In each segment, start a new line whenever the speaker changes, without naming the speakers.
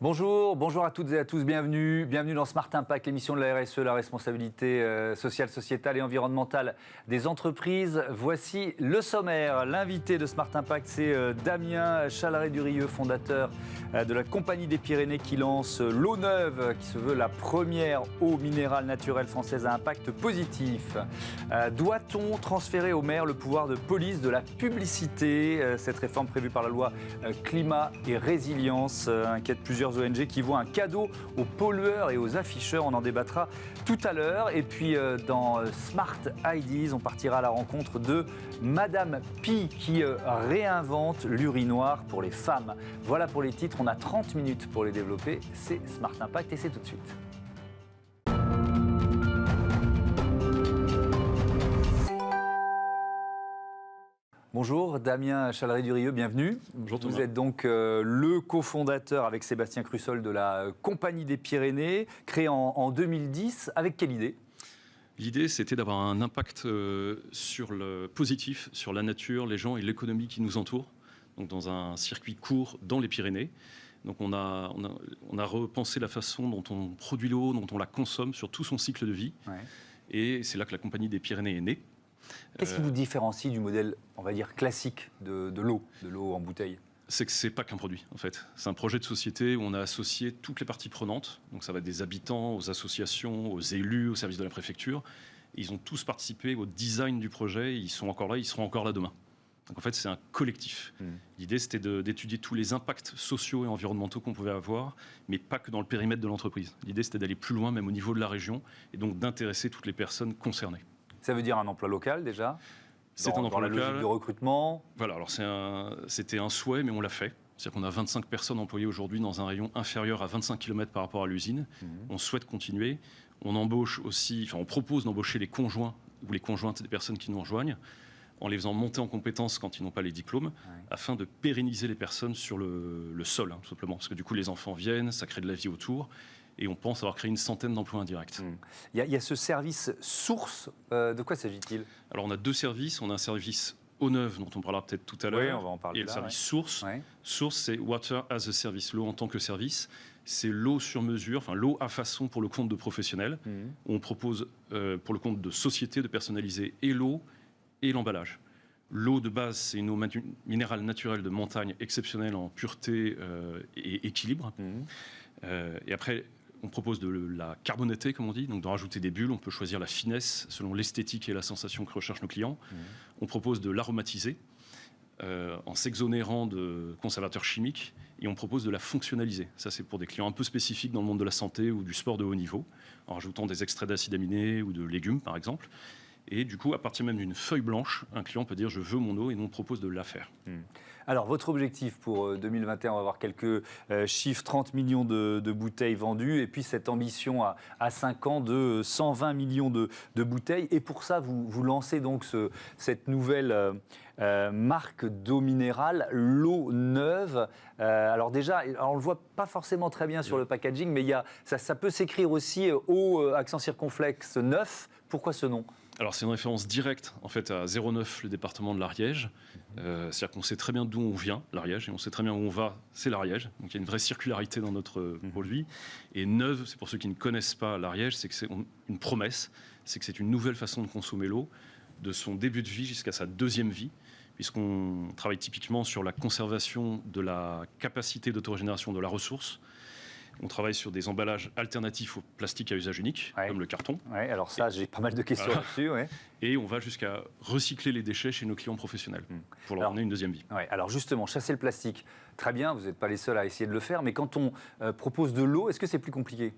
Bonjour à toutes et à tous, bienvenue dans Smart Impact, l'émission de la RSE, la responsabilité sociale, sociétale et environnementale des entreprises. Voici le sommaire. L'invité de Smart Impact, c'est Damien Chalaret-Durieux, fondateur de la Compagnie des Pyrénées qui lance l'eau neuve, qui se veut la première eau minérale naturelle française à impact positif. Doit-on transférer aux maires le pouvoir de police de la publicité? Cette réforme prévue par la loi climat et résilience inquiète plusieurs ONG qui voient un cadeau aux pollueurs et aux afficheurs. On en débattra tout à l'heure. Et puis dans Smart Ideas, on partira à la rencontre de Madame Pi qui réinvente l'urinoir pour les femmes. Voilà pour les titres, on a 30 minutes pour les développer. C'est Smart Impact et c'est tout de suite. Bonjour Damien Chalaret-Durieux, bienvenue.
Bonjour Thomas.
Vous êtes donc le cofondateur avec Sébastien Crussol de la Compagnie des Pyrénées, créée en 2010. Avec quelle idée ?
L'idée, c'était d'avoir un impact sur le positif, sur la nature, les gens et l'économie qui nous entourent, donc dans un circuit court dans les Pyrénées. Donc on a repensé la façon dont on produit l'eau, dont on la consomme sur tout son cycle de vie. Ouais. Et c'est là que la Compagnie des Pyrénées est née.
Qu'est-ce qui vous différencie du modèle, on va dire, classique de l'eau en bouteille ?
C'est que c'est pas qu'un produit, en fait. C'est un projet de société où on a associé toutes les parties prenantes. Donc ça va des habitants, aux associations, aux élus, aux services de la préfecture. Et ils ont tous participé au design du projet. Ils sont encore là, ils seront encore là demain. Donc en fait, c'est un collectif. L'idée, c'était d'étudier tous les impacts sociaux et environnementaux qu'on pouvait avoir, mais pas que dans le périmètre de l'entreprise. L'idée, c'était d'aller plus loin, même au niveau de la région, et donc d'intéresser toutes les personnes concernées.
Ça veut dire un emploi local déjà ?
C'est un emploi
local. Dans la logique de recrutement ?
Voilà, alors c'était un souhait, mais on l'a fait. C'est-à-dire qu'on a 25 personnes employées aujourd'hui dans un rayon inférieur à 25 km par rapport à l'usine. On souhaite continuer. On embauche aussi, on propose d'embaucher les conjoints ou les conjointes des personnes qui nous rejoignent, en les faisant monter en compétences quand ils n'ont pas les diplômes, afin de pérenniser les personnes sur le sol, tout simplement. Parce que du coup, les enfants viennent, ça crée de la vie autour. Et on pense avoir créé une centaine d'emplois indirects.
Il y a ce service source, de quoi s'agit-il ?
Alors on a deux services, on a un service eau neuve dont on parlera peut-être tout à l'heure,
on va en parler
et le service source. Source, c'est Water as a Service, l'eau en tant que service. C'est l'eau sur mesure, enfin l'eau à façon pour le compte de professionnels. On propose pour le compte de sociétés de personnaliser et l'eau et l'emballage. L'eau de base, c'est une eau minérale naturelle de montagne exceptionnelle en pureté et équilibre. Et après, on propose de la carbonater, comme on dit, donc de rajouter des bulles. On peut choisir la finesse selon l'esthétique et la sensation que recherchent nos clients. On propose de l'aromatiser en s'exonérant de conservateurs chimiques. Et on propose de la fonctionnaliser. Ça, c'est pour des clients un peu spécifiques dans le monde de la santé ou du sport de haut niveau, en rajoutant des extraits d'acides aminés ou de légumes, par exemple. Et du coup, à partir même d'une feuille blanche, un client peut dire « je veux mon eau » et nous on propose de la faire.
Alors, votre objectif pour 2021, on va avoir quelques chiffres, 30 millions de bouteilles vendues, et puis cette ambition à 5 ans de 120 millions de bouteilles. Et pour ça, vous lancez donc cette nouvelle marque d'eau minérale, l'eau neuve. Alors déjà, on ne le voit pas forcément très bien sur le packaging, mais ça peut s'écrire aussi eau accent circonflexe neuf. Pourquoi ce nom ?
Alors c'est une référence directe en fait à 09, le département de l'Ariège. C'est-à-dire qu'on sait très bien d'où on vient, l'Ariège, et on sait très bien où on va, c'est l'Ariège. Donc il y a une vraie circularité dans notre produit. Et neuve, c'est pour ceux qui ne connaissent pas l'Ariège, c'est que c'est une promesse, c'est que c'est une nouvelle façon de consommer l'eau, de son début de vie jusqu'à sa deuxième vie, puisqu'on travaille typiquement sur la conservation de la capacité d'autorégénération de la ressource. On travaille sur des emballages alternatifs au plastique à usage unique, comme le carton.
Alors ça, j'ai pas mal de questions là-dessus.
Et on va jusqu'à recycler les déchets chez nos clients professionnels pour leur donner une deuxième vie.
Alors justement, chasser le plastique, très bien, vous n'êtes pas les seuls à essayer de le faire, mais quand on propose de l'eau, est-ce que c'est plus compliqué ?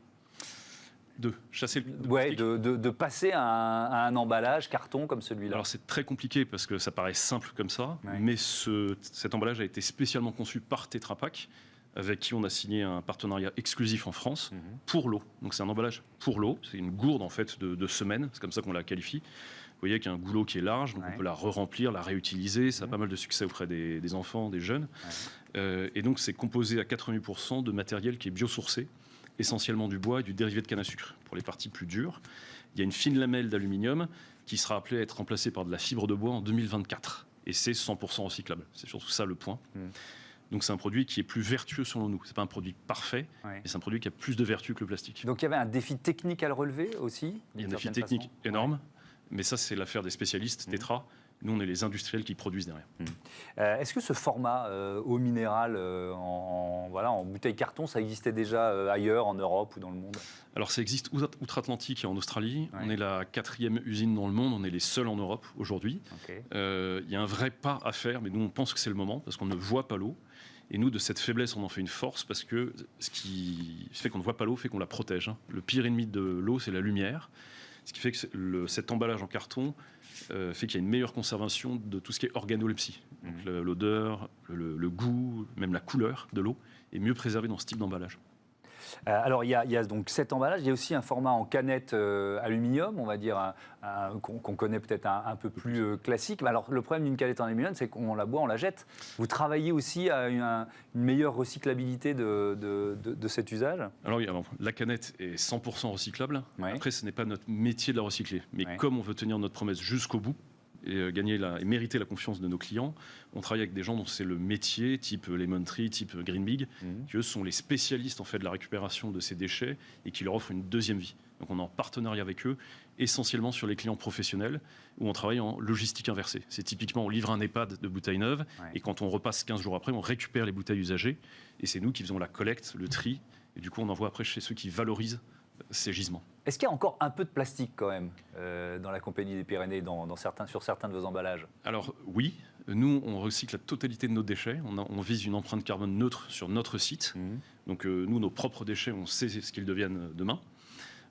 De chasser le plastique.
De passer à un emballage carton comme celui-là.
Alors c'est très compliqué parce que ça paraît simple comme ça, mais cet emballage a été spécialement conçu par Tetra Pak, avec qui on a signé un partenariat exclusif en France pour l'eau. Donc c'est un emballage pour l'eau, c'est une gourde en fait de semaine, c'est comme ça qu'on la qualifie. Vous voyez qu'il y a un goulot qui est large, donc on peut la re-remplir, la réutiliser, ça a pas mal de succès auprès des enfants, des jeunes. Et donc c'est composé à 88% de matériel qui est biosourcé, essentiellement du bois et du dérivé de canne à sucre pour les parties plus dures. Il y a une fine lamelle d'aluminium qui sera appelée à être remplacée par de la fibre de bois en 2024. Et c'est 100% recyclable, c'est surtout ça le point. Donc c'est un produit qui est plus vertueux selon nous. C'est pas un produit parfait,
Ouais.
mais c'est un produit qui a plus de vertus que le plastique.
Donc il y avait un défi technique à le relever aussi.
Il y a un
d'une
défi
certaine
technique
façon.
énorme, mais ça c'est l'affaire des spécialistes, Tetra. Nous on est les industriels qui produisent derrière.
Est-ce que ce format eau minérale en bouteille carton, ça existait déjà ailleurs en Europe ou dans le monde?
Alors ça existe outre-Atlantique et en Australie.
Ouais.
On est la 4e usine dans le monde, on est les seuls en Europe aujourd'hui.
Ok.
Il y a un vrai pas à faire, mais nous on pense que c'est le moment parce qu'on ne voit pas l'eau. Et nous, de cette faiblesse, on en fait une force parce que ce qui fait qu'on ne voit pas l'eau fait qu'on la protège. Le pire ennemi de l'eau, c'est la lumière. Ce qui fait que cet emballage en carton fait qu'il y a une meilleure conservation de tout ce qui est organolepsie. Donc l'odeur, le goût, même la couleur de l'eau est mieux préservée dans ce type d'emballage.
Alors, il y a donc cet emballage. Il y a aussi un format en canette aluminium, on va dire, qu'on connaît peut-être un peu plus classique. Mais alors, le problème d'une canette en aluminium, c'est qu'on la boit, on la jette. Vous travaillez aussi à une meilleure recyclabilité de cet usage?
Alors, oui, la canette est 100% recyclable.
Ouais.
Après, ce n'est pas notre métier de la recycler. Mais
Ouais.
comme on veut tenir notre promesse jusqu'au bout, et et mériter la confiance de nos clients. On travaille avec des gens dont c'est le métier, type Lemon Tree, type Green Big, qui eux sont les spécialistes en fait de la récupération de ces déchets et qui leur offrent une deuxième vie. Donc on est en partenariat avec eux, essentiellement sur les clients professionnels, où on travaille en logistique inversée. C'est typiquement, on livre un EHPAD de bouteilles neuves, et quand on repasse 15 jours après, on récupère les bouteilles usagées, et c'est nous qui faisons la collecte, le tri, et du coup on envoie après chez ceux qui valorisent ces gisements.
Est-ce qu'il y a encore un peu de plastique quand même dans la Compagnie des Pyrénées, sur certains de vos emballages?
Alors oui, nous on recycle la totalité de nos déchets, on vise une empreinte carbone neutre sur notre site, donc nous nos propres déchets, on sait ce qu'ils deviennent demain.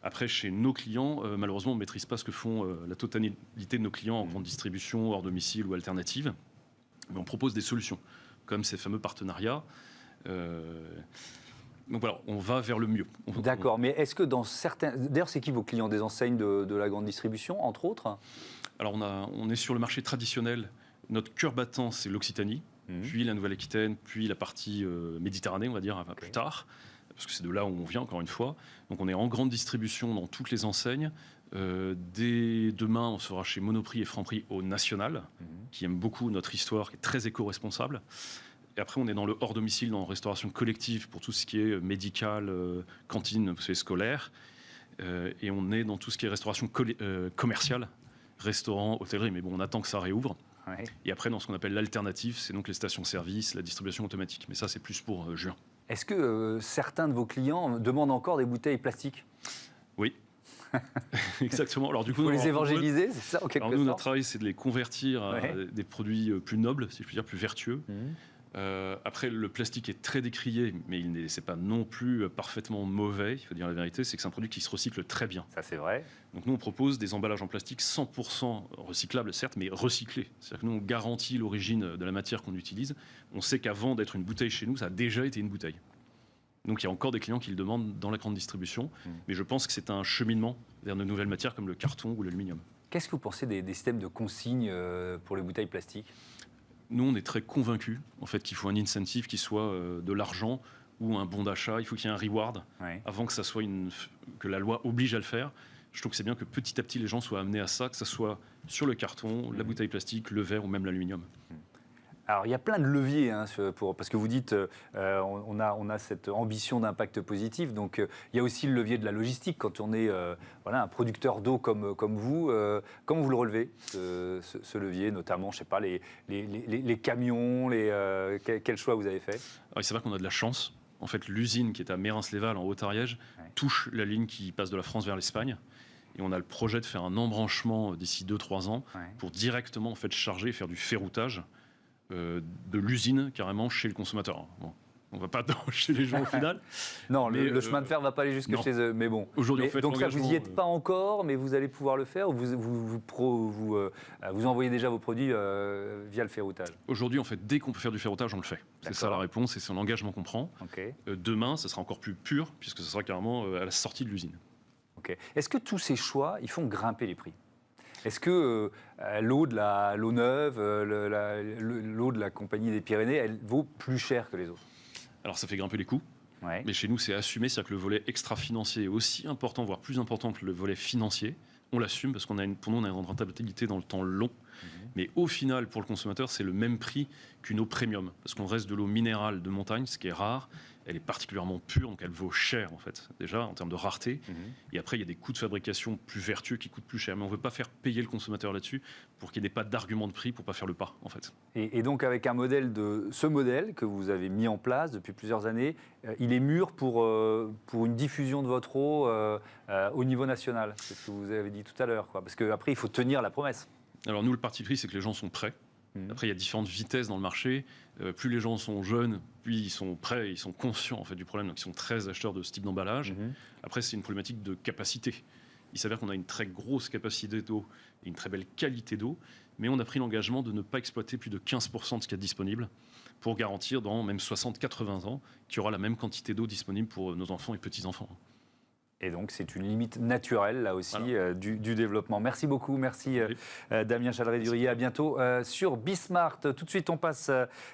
Après, chez nos clients, malheureusement, on ne maîtrise pas ce que font la totalité de nos clients en grande distribution, hors domicile ou alternative. Mais on propose des solutions, comme ces fameux partenariats. Donc voilà, on va vers le mieux.
D'accord, mais est-ce que dans certains... D'ailleurs, c'est qui vos clients? Des enseignes de la grande distribution, entre autres?
Alors, on est sur le marché traditionnel. Notre cœur battant, c'est l'Occitanie, puis la Nouvelle-Aquitaine, puis la partie Méditerranée, on va dire, plus tard. Parce que c'est de là où on vient, encore une fois. Donc on est en grande distribution dans toutes les enseignes. Dès demain, on sera chez Monoprix et Franprix au National, qui aiment beaucoup notre histoire, qui est très éco-responsable. Et après, on est dans le hors-domicile, dans la restauration collective, pour tout ce qui est médical, cantine, c'est scolaire. Et on est dans tout ce qui est restauration commerciale, restaurant, hôtellerie. Mais bon, on attend que ça réouvre. Ouais. Et après, dans ce qu'on appelle l'alternative, c'est donc les stations-service, la distribution automatique. Mais ça, c'est plus pour juin.
Est-ce que certains de vos clients demandent encore des bouteilles plastiques?
Oui, exactement. Alors, du coup,
vous les évangéliser, c'est ça en quelque sorte?
Nous, notre travail, c'est de les convertir à des produits plus nobles, si je puis dire, plus vertueux. Après, le plastique est très décrié, mais c'est pas non plus parfaitement mauvais. Il faut dire la vérité, c'est que c'est un produit qui se recycle très bien.
Ça, c'est vrai.
Donc nous, on propose des emballages en plastique 100% recyclables, certes, mais recyclés. C'est-à-dire que nous, on garantit l'origine de la matière qu'on utilise. On sait qu'avant d'être une bouteille chez nous, ça a déjà été une bouteille. Donc il y a encore des clients qui le demandent dans la grande distribution, mais je pense que c'est un cheminement vers de nouvelles matières comme le carton ou l'aluminium.
Qu'est-ce que vous pensez des systèmes de consigne pour les bouteilles plastiques?
Nous, on est très convaincus en fait, qu'il faut un incentive qui soit de l'argent ou un bon d'achat. Il faut qu'il y ait un reward avant que ça soit que la loi oblige à le faire. Je trouve que c'est bien que petit à petit, les gens soient amenés à ça, que ce soit sur le carton, la bouteille plastique, le verre ou même l'aluminium.
Alors, il y a plein de leviers, parce que vous dites on a cette ambition d'impact positif. Donc, il y a aussi le levier de la logistique. Quand on est un producteur d'eau comme vous, comment vous le relevez, ce levier, notamment, je ne sais pas, les camions, quel choix vous avez fait?
C'est vrai qu'on a de la chance. En fait, l'usine qui est à Mérins-les-Valles, en Haute-Ariège, touche la ligne qui passe de la France vers l'Espagne. Et on a le projet de faire un embranchement d'ici 2-3 ans pour directement en fait, charger et faire du ferroutage de l'usine carrément chez le consommateur. Bon, on ne va pas chez les gens au final.
Non, mais le chemin de fer ne va pas aller jusque chez eux. Mais bon.
Aujourd'hui, en fait,
donc ça, vous n'y êtes pas encore, mais vous allez pouvoir le faire, ou vous envoyez déjà vos produits via le ferroutage? Aujourd'hui,
en fait, dès qu'on peut faire du ferroutage, on le fait. C'est ça la réponse et c'est l'engagement qu'on prend. Demain, ça sera encore plus pur, puisque ce sera carrément à la sortie de l'usine.
Est-ce que tous ces choix, ils font grimper les prix? Est-ce que l'eau neuve, l'eau de la Compagnie des Pyrénées, elle vaut plus cher que les autres?
Alors ça fait grimper les coûts, mais chez nous c'est assumé, c'est-à-dire que le volet extra-financier est aussi important, voire plus important que le volet financier. on l'assume parce pour nous, on a une rentabilité dans le temps long. Mais au final, pour le consommateur, c'est le même prix qu'une eau premium. Parce qu'on reste de l'eau minérale de montagne, ce qui est rare. Elle est particulièrement pure, donc elle vaut cher, en fait, déjà, en termes de rareté. Et après, il y a des coûts de fabrication plus vertueux qui coûtent plus cher. Mais on ne veut pas faire payer le consommateur là-dessus pour qu'il n'y ait pas d'argument de prix pour ne pas faire le pas, en fait.
Et donc, avec ce modèle que vous avez mis en place depuis plusieurs années, il est mûr pour une diffusion de votre eau au niveau national. C'est ce que vous avez dit tout à l'heure, quoi. Parce qu'après, il faut tenir la promesse.
Alors nous, le parti pris, c'est que les gens sont prêts. Après, il y a différentes vitesses dans le marché. Plus les gens sont jeunes, plus ils sont prêts, ils sont conscients en fait, du problème. Donc, ils sont très acheteurs de ce type d'emballage. Après, c'est une problématique de capacité. Il s'avère qu'on a une très grosse capacité d'eau et une très belle qualité d'eau, mais on a pris l'engagement de ne pas exploiter plus de 15% de ce qu'il y a disponible pour garantir dans même 60-80 ans qu'il y aura la même quantité d'eau disponible pour nos enfants et petits-enfants.
Et donc, c'est une limite naturelle, là aussi, voilà. du développement. Merci beaucoup. Merci, Damien Chaleret-Durier. À bientôt sur Bismart. Tout de suite, on passe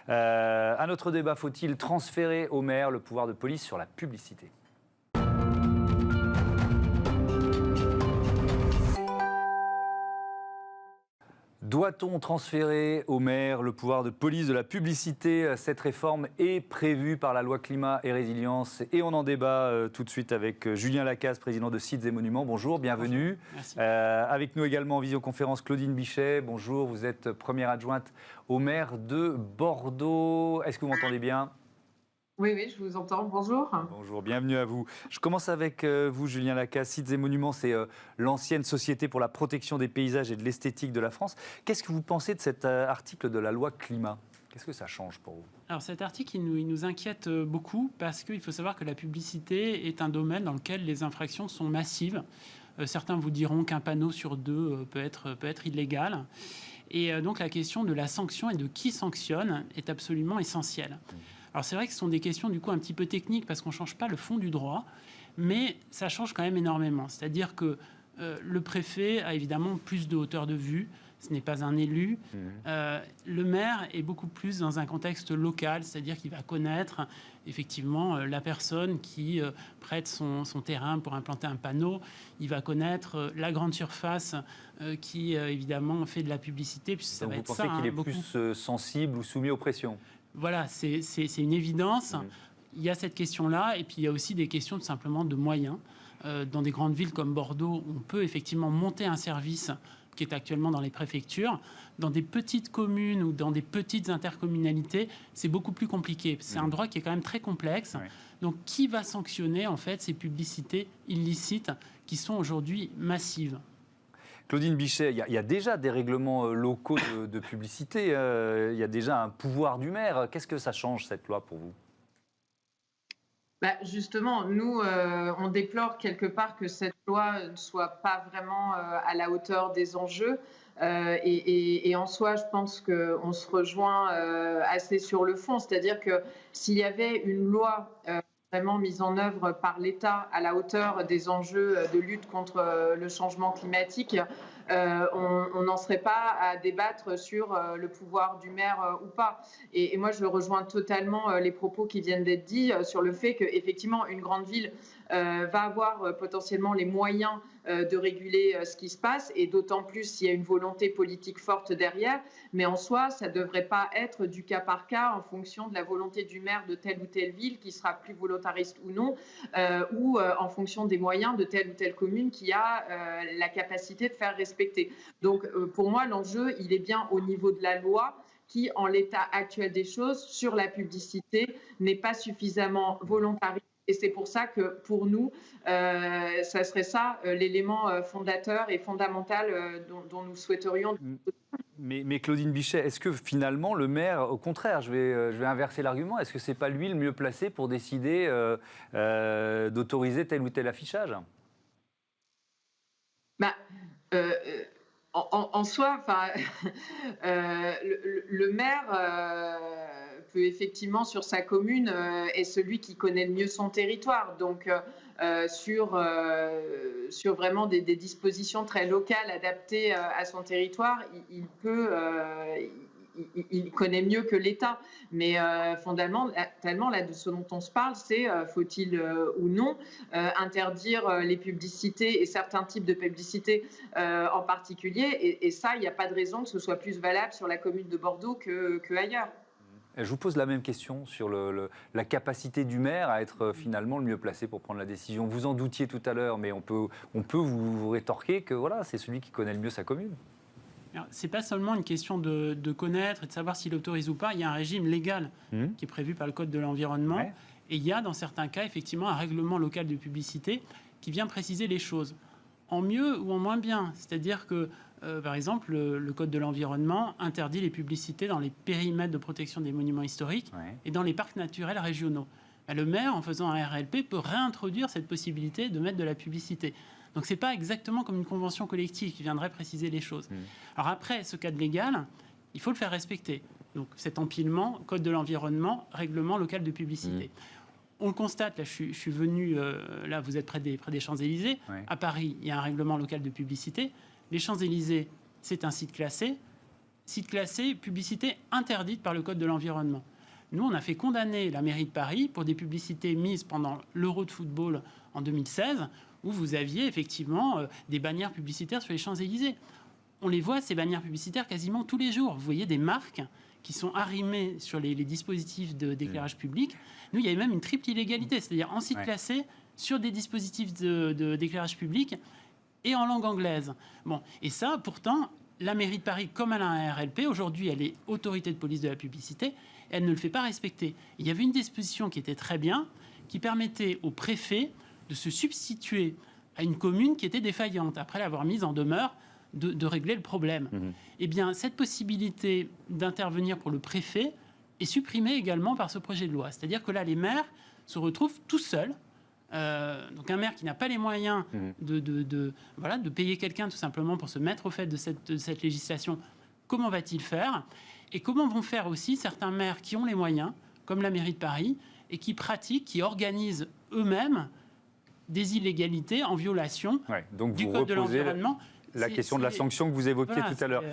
à notre débat. Faut-il transférer au maire le pouvoir de police sur la publicité ? Doit-on transférer au maire le pouvoir de police de la publicité ? Cette réforme est prévue par la loi Climat et Résilience et on en débat tout de suite avec Julien Lacaze, président de Sites et Monuments. Bonjour, bienvenue.
Merci.
Avec nous également en visioconférence Claudine Bichet. Bonjour, vous êtes première adjointe au maire de Bordeaux. Est-ce que vous m'entendez bien ?
Oui, je vous entends. Bonjour.
Bonjour, bienvenue à vous. Je commence avec vous, Julien Lacaze. Sites et Monuments, c'est l'ancienne société pour la protection des paysages et de l'esthétique de la France. Qu'est-ce que vous pensez de cet article de la loi Climat ? Qu'est-ce que ça change pour vous ?
Alors cet article, il nous inquiète beaucoup parce qu'il faut savoir que la publicité est un domaine dans lequel les infractions sont massives. Certains vous diront qu'un panneau sur deux peut être illégal. Et donc la question de la sanction et de qui sanctionne est absolument essentielle. Alors c'est vrai que ce sont des questions du coup un petit peu techniques parce qu'on ne change pas le fond du droit, mais ça change quand même énormément. C'est-à-dire que le préfet a évidemment plus de hauteur de vue, ce n'est pas un élu. Le maire est beaucoup plus dans un contexte local, c'est-à-dire qu'il va connaître effectivement la personne qui prête son terrain pour implanter un panneau. Il va connaître la grande surface qui évidemment fait de la publicité. Puisque ça
donc
va
vous
être
pensez
ça,
qu'il est plus sensible ou soumis aux pressions ?
Voilà, c'est une évidence. Il y a cette question-là, et puis il y a aussi des questions tout simplement de moyens. Dans des grandes villes comme Bordeaux, on peut effectivement monter un service qui est actuellement dans les préfectures. Dans des petites communes ou dans des petites intercommunalités, c'est beaucoup plus compliqué. C'est un droit qui est quand même très complexe. Oui. Donc, qui va sanctionner en fait ces publicités illicites qui sont aujourd'hui massives ?
Claudine Bichet, il y a déjà des règlements locaux de publicité, il y a déjà un pouvoir du maire. Qu'est-ce que ça change, cette loi, pour vous ?
Justement, nous, on déplore quelque part que cette loi ne soit pas vraiment à la hauteur des enjeux. Et en soi, je pense qu'on se rejoint assez sur le fond. C'est-à-dire que s'il y avait une loi vraiment mise en œuvre par l'État à la hauteur des enjeux de lutte contre le changement climatique, on n'en serait pas à débattre sur le pouvoir du maire ou pas. Et moi, je rejoins totalement les propos qui viennent d'être dits sur le fait qu'effectivement, une grande ville va avoir potentiellement les moyens de réguler ce qui se passe, et d'autant plus s'il y a une volonté politique forte derrière. Mais en soi, ça ne devrait pas être du cas par cas en fonction de la volonté du maire de telle ou telle ville qui sera plus volontariste ou non, ou en fonction des moyens de telle ou telle commune qui a la capacité de faire respecter. Donc pour moi, l'enjeu, il est bien au niveau de la loi qui, en l'état actuel des choses, sur la publicité, n'est pas suffisamment volontariste. Et c'est pour ça que, pour nous, ça serait ça l'élément fondateur et fondamental dont nous souhaiterions.
Mais Claudine Bichet, est-ce que finalement le maire, au contraire, je vais inverser l'argument, est-ce que c'est pas lui le mieux placé pour décider d'autoriser tel ou tel affichage ?
En soi, le maire peut effectivement, sur sa commune, est celui qui connaît le mieux son territoire. Donc, sur vraiment des dispositions très locales adaptées à son territoire, il il connaît mieux que l'État. Mais fondamentalement, là, de ce dont on se parle, c'est faut-il ou non interdire les publicités et certains types de publicités en particulier. Et ça, il n'y a pas de raison que ce soit plus valable sur la commune de Bordeaux qu'ailleurs.
Je vous pose la même question sur la capacité du maire à être finalement le mieux placé pour prendre la décision. Vous en doutiez tout à l'heure, mais on peut vous rétorquer que voilà, c'est celui qui connaît le mieux sa commune.
Ce n'est pas seulement une question de connaître et de savoir s'il autorise ou pas. Il y a un régime légal qui est prévu par le Code de l'environnement. Ouais. Et il y a, dans certains cas, effectivement, un règlement local de publicité qui vient préciser les choses, en mieux ou en moins bien. C'est-à-dire que, par exemple, le Code de l'environnement interdit les publicités dans les périmètres de protection des monuments historiques et dans les parcs naturels régionaux. Le maire, en faisant un RLP, peut réintroduire cette possibilité de mettre de la publicité. Donc, ce n'est pas exactement comme une convention collective qui viendrait préciser les choses. Alors après, ce cadre légal, il faut le faire respecter. Donc, cet empilement, Code de l'environnement, règlement local de publicité. On le constate, là, je suis venu, là, vous êtes près des Champs-Élysées. À Paris, il y a un règlement local de publicité. Les Champs-Élysées, c'est un site classé. Site classé, publicité interdite par le Code de l'environnement. Nous, on a fait condamner la mairie de Paris pour des publicités mises pendant l'Euro de football en 2016, où vous aviez effectivement des bannières publicitaires sur les Champs-Élysées. On les voit, ces bannières publicitaires, quasiment tous les jours. Vous voyez des marques qui sont arrimées sur les dispositifs d'éclairage public. Nous, il y avait même une triple illégalité, c'est-à-dire en site classé, sur des dispositifs d'éclairage public et en langue anglaise. Bon, et ça, pourtant, la mairie de Paris, comme elle a un RLP, aujourd'hui, elle est autorité de police de la publicité, elle ne le fait pas respecter. Il y avait une disposition qui était très bien, qui permettait au préfet de se substituer à une commune qui était défaillante, après l'avoir mise en demeure de régler le problème. Eh bien, cette possibilité d'intervenir pour le préfet est supprimée également par ce projet de loi. C'est-à-dire que là, les maires se retrouvent tout seuls. Donc un maire qui n'a pas les moyens de payer quelqu'un tout simplement pour se mettre au fait de cette législation, comment va-t-il faire? Et comment vont faire aussi certains maires qui ont les moyens, comme la mairie de Paris, et qui pratiquent, qui organisent eux-mêmes des illégalités en violation du Code de l'environnement.
La question de la sanction que vous évoquiez tout à l'heure.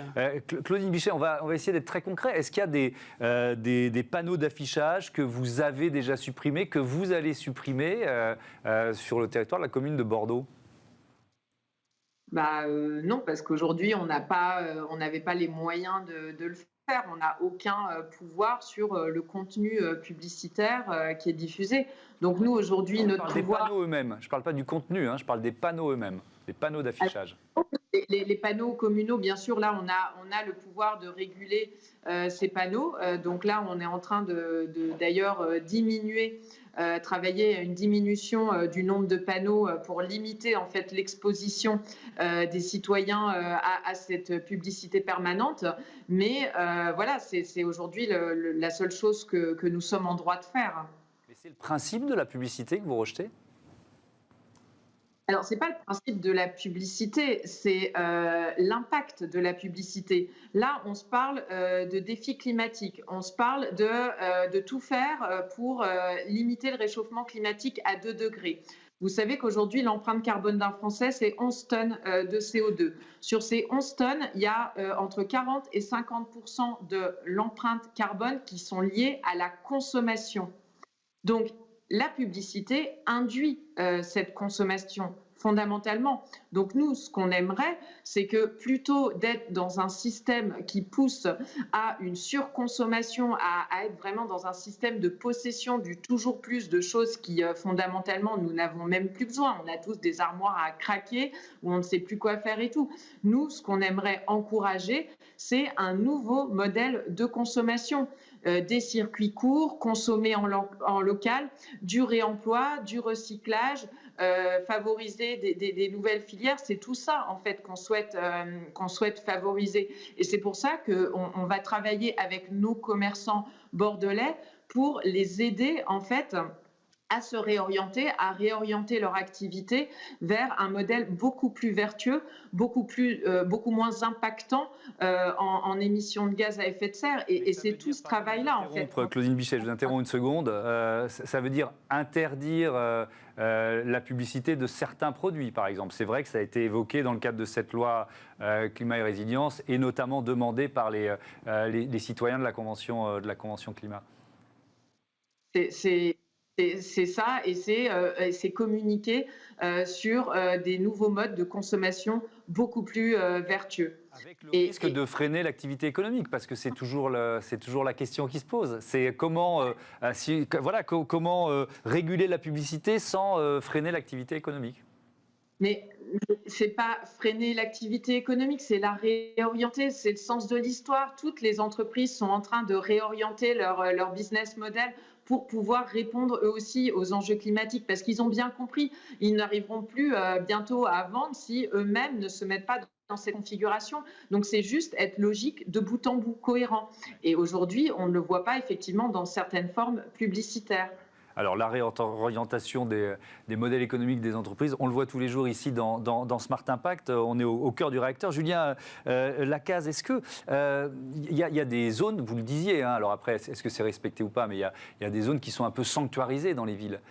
Claudine Bichet, on va essayer d'être très concret. Est-ce qu'il y a des panneaux d'affichage que vous avez déjà supprimés, que vous allez supprimer sur le territoire de la commune de Bordeaux ?
Non, parce qu'aujourd'hui, on n'avait pas les moyens de le faire. On n'a aucun pouvoir sur le contenu publicitaire qui est diffusé. Donc nous, aujourd'hui, notre pouvoir...
Des panneaux eux-mêmes. Je ne parle pas du contenu, je parle des panneaux eux-mêmes, des panneaux d'affichage.
Les panneaux communaux, bien sûr, là, on a le pouvoir de réguler ces panneaux. Donc là, on est en train d'ailleurs diminuer, travailler à une diminution du nombre de panneaux pour limiter en fait l'exposition des citoyens à cette publicité permanente. Mais voilà, c'est aujourd'hui la seule chose que nous sommes en droit de faire.
Mais c'est le principe de la publicité que vous rejetez ?
Alors, ce n'est pas le principe de la publicité, c'est l'impact de la publicité. Là, on se parle de défis climatiques, on se parle de tout faire pour limiter le réchauffement climatique à 2 degrés. Vous savez qu'aujourd'hui, l'empreinte carbone d'un Français, c'est 11 tonnes de CO2. Sur ces 11 tonnes, il y a entre 40 et 50% de l'empreinte carbone qui sont liées à la consommation. Donc, la publicité induit cette consommation fondamentalement. Donc nous, ce qu'on aimerait, c'est que plutôt d'être dans un système qui pousse à une surconsommation, à être vraiment dans un système de possession du toujours plus de choses qui fondamentalement, nous n'avons même plus besoin. On a tous des armoires à craquer où on ne sait plus quoi faire et tout. Nous, ce qu'on aimerait encourager, c'est un nouveau modèle de consommation. Des circuits courts, consommés en local, du réemploi, du recyclage, favoriser des nouvelles filières. C'est tout ça, en fait, qu'on souhaite favoriser. Et c'est pour ça qu'on va travailler avec nos commerçants bordelais pour les aider, en fait, à se réorienter, à réorienter leur activité vers un modèle beaucoup plus vertueux, beaucoup moins impactant en émissions de gaz à effet de serre. Et c'est tout ce travail-là, en fait.
Claudine Bichet, je vous interromps une seconde. Ça veut dire interdire la publicité de certains produits, par exemple. C'est vrai que ça a été évoqué dans le cadre de cette loi climat et résilience, et notamment demandé par les citoyens de la Convention climat.
C'est ça, et c'est communiquer sur des nouveaux modes de consommation beaucoup plus vertueux.
Avec le risque de freiner l'activité économique, parce que c'est toujours la question qui se pose. C'est comment réguler la publicité sans freiner l'activité économique.
Mais c'est pas freiner l'activité économique, c'est la réorienter. C'est le sens de l'histoire. Toutes les entreprises sont en train de réorienter leur business model pour pouvoir répondre eux aussi aux enjeux climatiques, parce qu'ils ont bien compris, ils n'arriveront plus bientôt à vendre si eux-mêmes ne se mettent pas dans ces configurations. Donc c'est juste être logique de bout en bout, cohérent. Et aujourd'hui, on ne le voit pas effectivement dans certaines formes publicitaires.
Alors, la réorientation des modèles économiques des entreprises, on le voit tous les jours ici dans Smart Impact. On est au cœur du réacteur. Julien Lacaze, est-ce qu'il y a des zones, vous le disiez, hein, alors après, est-ce que c'est respecté ou pas, mais il y a des zones qui sont un peu sanctuarisées dans les villes,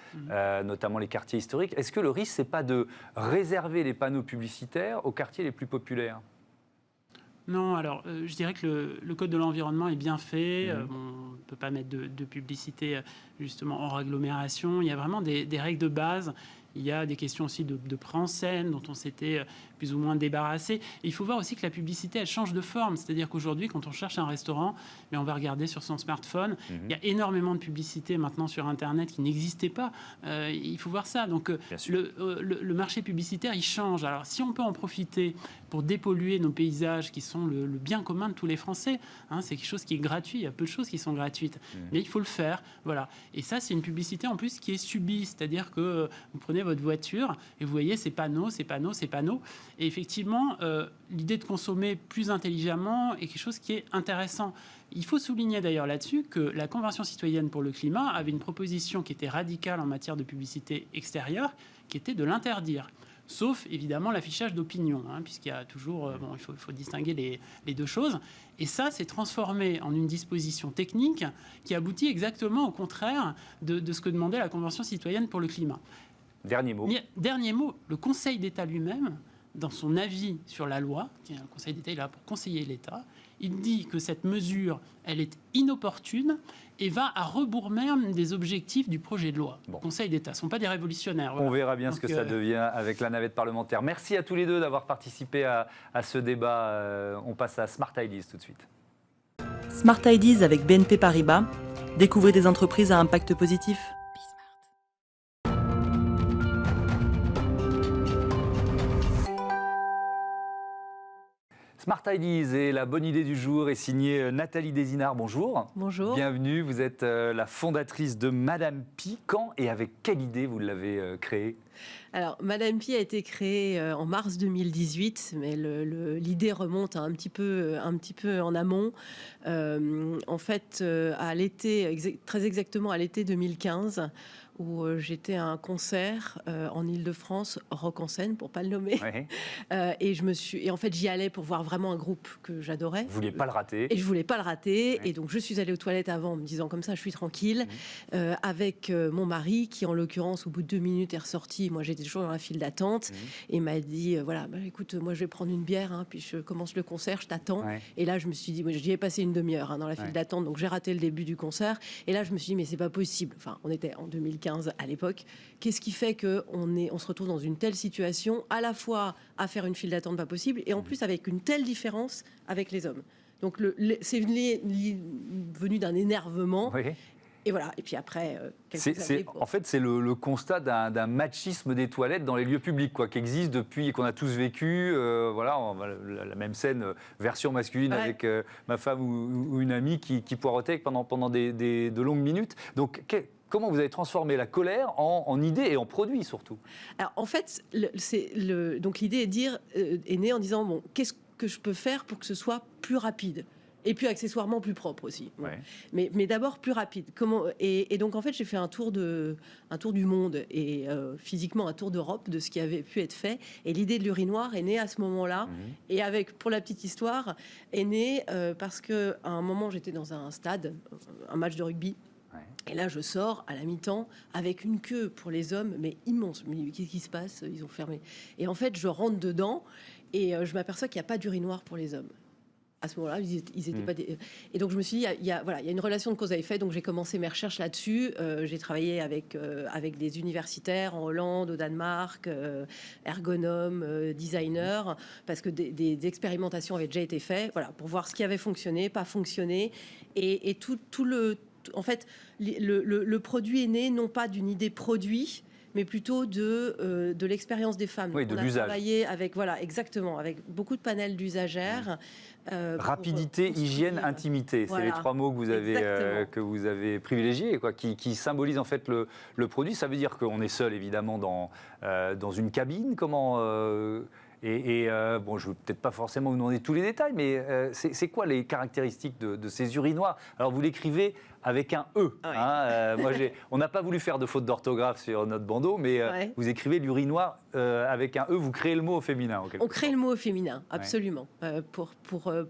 notamment les quartiers historiques. Est-ce que le risque, ce n'est pas de réserver les panneaux publicitaires aux quartiers les plus populaires ?
Non, alors je dirais que le code de l'environnement est bien fait. On ne peut pas mettre de publicité justement hors agglomération. Il y a vraiment des règles de base. Il y a des questions aussi de pré-en-scène dont on s'était plus ou moins débarrassé. Et il faut voir aussi que la publicité, elle change de forme. C'est-à-dire qu'aujourd'hui, quand on cherche un restaurant, mais on va regarder sur son smartphone, il y a énormément de publicité maintenant sur Internet qui n'existait pas. Il faut voir ça. Donc le marché publicitaire, il change. Alors si on peut en profiter pour dépolluer nos paysages qui sont le bien commun de tous les Français, hein, c'est quelque chose qui est gratuit. Il y a peu de choses qui sont gratuites. Mais il faut le faire. Voilà. Et ça, c'est une publicité en plus qui est subie. C'est-à-dire que vous prenez votre voiture et vous voyez ces panneaux. Et effectivement, l'idée de consommer plus intelligemment est quelque chose qui est intéressant. Il faut souligner d'ailleurs là-dessus que la Convention citoyenne pour le climat avait une proposition qui était radicale en matière de publicité extérieure, qui était de l'interdire. Sauf évidemment l'affichage d'opinion, hein, puisqu'il y a toujours, il faut distinguer les deux choses. Et ça, c'est transformé en une disposition technique qui aboutit exactement au contraire de ce que demandait la Convention citoyenne pour le climat.
Dernier mot,
le Conseil d'État lui-même, dans son avis sur la loi, le Conseil d'État est là pour conseiller l'État, il dit que cette mesure, elle est inopportune et va à rebours même des objectifs du projet de loi. Le Conseil d'État, ce ne sont pas des révolutionnaires. Voilà.
On verra bien ce que ça devient avec la navette parlementaire. Merci à tous les deux d'avoir participé à ce débat. On passe à Smart Ideas tout de suite.
Smart Ideas avec BNP Paribas. Découvrez des entreprises à impact positif.
Smart Ideas et la bonne idée du jour est signée Nathalie Desinard. Bonjour.
Bonjour.
Bienvenue. Vous êtes la fondatrice de Madame Pi. Quand et avec quelle idée vous l'avez créée ?
Alors, Madame Pi a été créée en mars 2018, mais l'idée remonte un petit peu en amont. En fait, à l'été, très exactement à l'été 2015, où j'étais à un concert en Île-de-France, Rock en scène pour pas le nommer.
Ouais.
Et en fait, j'y allais pour voir vraiment un groupe que j'adorais.
Vous vouliez pas le rater.
Et je voulais pas le rater.
Ouais.
Et donc, je suis allée aux toilettes avant, en me disant comme ça, je suis tranquille, avec mon mari, qui en l'occurrence, au bout de 2 minutes, est ressorti. Moi, j'étais toujours dans la file d'attente. Et m'a dit, voilà, écoute, moi, je vais prendre une bière, hein, puis je commence le concert, je t'attends. Ouais. Et là, je me suis dit, moi, j'y ai passé une demi-heure dans la file d'attente, donc j'ai raté le début du concert. Et là, je me suis dit, mais c'est pas possible. Enfin, on était en 2015 à l'époque. Qu'est-ce qui fait qu'on se retrouve dans une telle situation, à la fois à faire une file d'attente pas possible, et en plus avec une telle différence avec les hommes. Donc c'est venu d'un énervement. Oui. Et voilà. Et puis après,
en fait, c'est le constat d'un machisme des toilettes dans les lieux publics, quoi, qui existe depuis et qu'on a tous vécu. Voilà, la même scène, version masculine avec ma femme ou une amie qui poireautait pendant de longues minutes. Donc, comment vous avez transformé la colère en idée et en produit surtout ?
Alors en fait, donc l'idée est née en disant, bon, qu'est-ce que je peux faire pour que ce soit plus rapide ? Et puis accessoirement plus propre aussi.
Ouais.
Mais d'abord plus rapide. Et donc en fait j'ai fait un tour du monde et physiquement un tour d'Europe de ce qui avait pu être fait. Et l'idée de l'urinoir est née à ce moment-là. Et pour la petite histoire, est née parce qu'à un moment j'étais dans un stade, un match de rugby. Et là, je sors à la mi-temps avec une queue pour les hommes, mais immense. Mais qu'est-ce qui se passe? Ils ont fermé. Et en fait, je rentre dedans et je m'aperçois qu'il n'y a pas d'urinoir pour les hommes. À ce moment-là, ils étaient pas Et donc, je me suis dit, il y a une relation de cause à effet. Donc, j'ai commencé mes recherches là-dessus. J'ai travaillé avec des universitaires en Hollande, au Danemark, ergonomes, designers, parce que des expérimentations avaient déjà été faites, pour voir ce qui avait fonctionné, pas fonctionné. Et en fait, le produit est né non pas d'une idée produit, mais plutôt de l'expérience des femmes.
Oui, de l'usage.
On a travaillé avec, exactement, avec beaucoup de panels d'usagères.
Rapidité, hygiène, intimité, c'est les 3 mots que vous avez privilégiés, qui symbolisent en fait le produit. Ça veut dire qu'on est seul, évidemment, dans une cabine. Comment bon, je ne veux peut-être pas forcément vous demander tous les détails, mais c'est quoi les caractéristiques de ces urinoirs? Alors, vous l'écrivez avec un E.
Ouais.
On n'a pas voulu faire de faute d'orthographe sur notre bandeau, mais vous écrivez l'urinoir avec un E, vous créez le mot au féminin.
On crée le mot au féminin, absolument,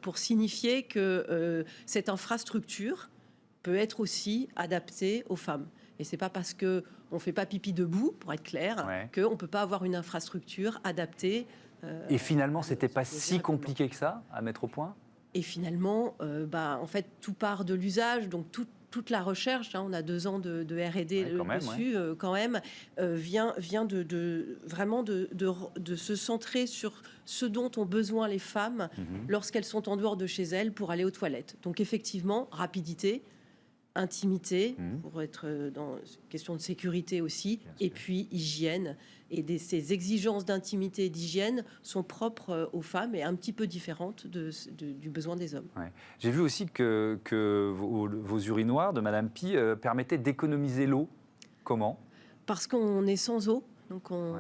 pour signifier que cette infrastructure peut être aussi adaptée aux femmes. Et c'est pas parce qu'on ne fait pas pipi debout, pour être clair, qu'on ne peut pas avoir une infrastructure adaptée.
Et finalement, c'était pas si compliqué que ça à mettre au point?
Et finalement, en fait, tout part de l'usage, donc toute la recherche, on a 2 ans de R&D dessus, quand même, vient vraiment de se centrer sur ce dont ont besoin les femmes lorsqu'elles sont en dehors de chez elles pour aller aux toilettes. Donc effectivement, rapidité, intimité, pour être dans une question de sécurité aussi, et puis hygiène. Et ces exigences d'intimité et d'hygiène sont propres aux femmes et un petit peu différentes du besoin des hommes.
Ouais. J'ai vu aussi que vos urinoirs de Madame Pi permettaient d'économiser l'eau. Comment?
Parce qu'on est sans eau. Donc on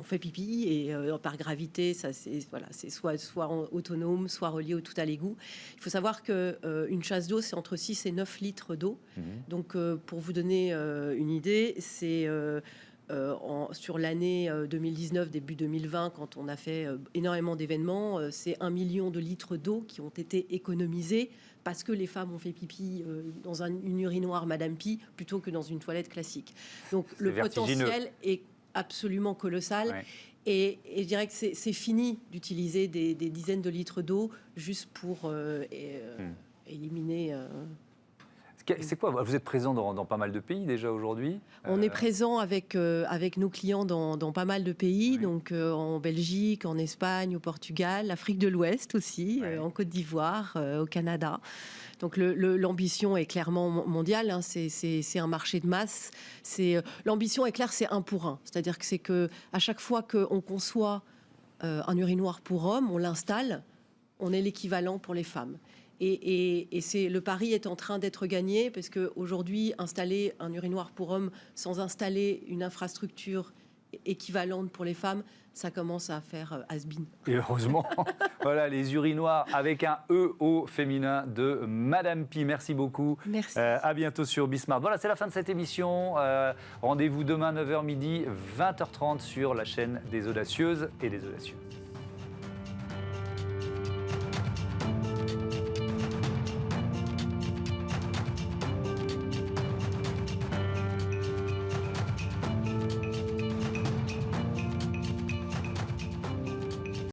fait pipi et par gravité, c'est soit autonome, soit relié tout à l'égout. Il faut savoir qu'une chasse d'eau, c'est entre 6 et 9 litres d'eau. Donc pour vous donner une idée, c'est sur l'année 2019, début 2020, quand on a fait énormément d'événements, c'est 1 million de litres d'eau qui ont été économisés parce que les femmes ont fait pipi dans une urinoir Madame Pi plutôt que dans une toilette classique. Donc le potentiel est absolument colossal. Ouais. Et je dirais que c'est fini d'utiliser des dizaines de litres d'eau juste pour éliminer...
C'est quoi? Vous êtes présent dans pas mal de pays déjà aujourd'hui?
On est présent avec nos clients dans pas mal de pays, donc en Belgique, en Espagne, au Portugal, l'Afrique de l'Ouest aussi, en Côte d'Ivoire, au Canada. Donc l'ambition est clairement mondiale, c'est un marché de masse. L'ambition est claire, c'est 1 pour 1. C'est-à-dire que c'est qu'à chaque fois qu'on conçoit un urinoir pour hommes, on l'installe, on est l'équivalent pour les femmes. Et le pari est en train d'être gagné parce qu'aujourd'hui, installer un urinoir pour hommes sans installer une infrastructure équivalente pour les femmes, ça commence à faire has-been.
Et heureusement, voilà les urinoirs avec un E au féminin de Madame Pi. Merci beaucoup.
Merci.
À bientôt sur Bismart. Voilà, c'est la fin de cette émission. Rendez-vous demain 9h midi, 20h30 sur la chaîne des Audacieuses et des Audacieux.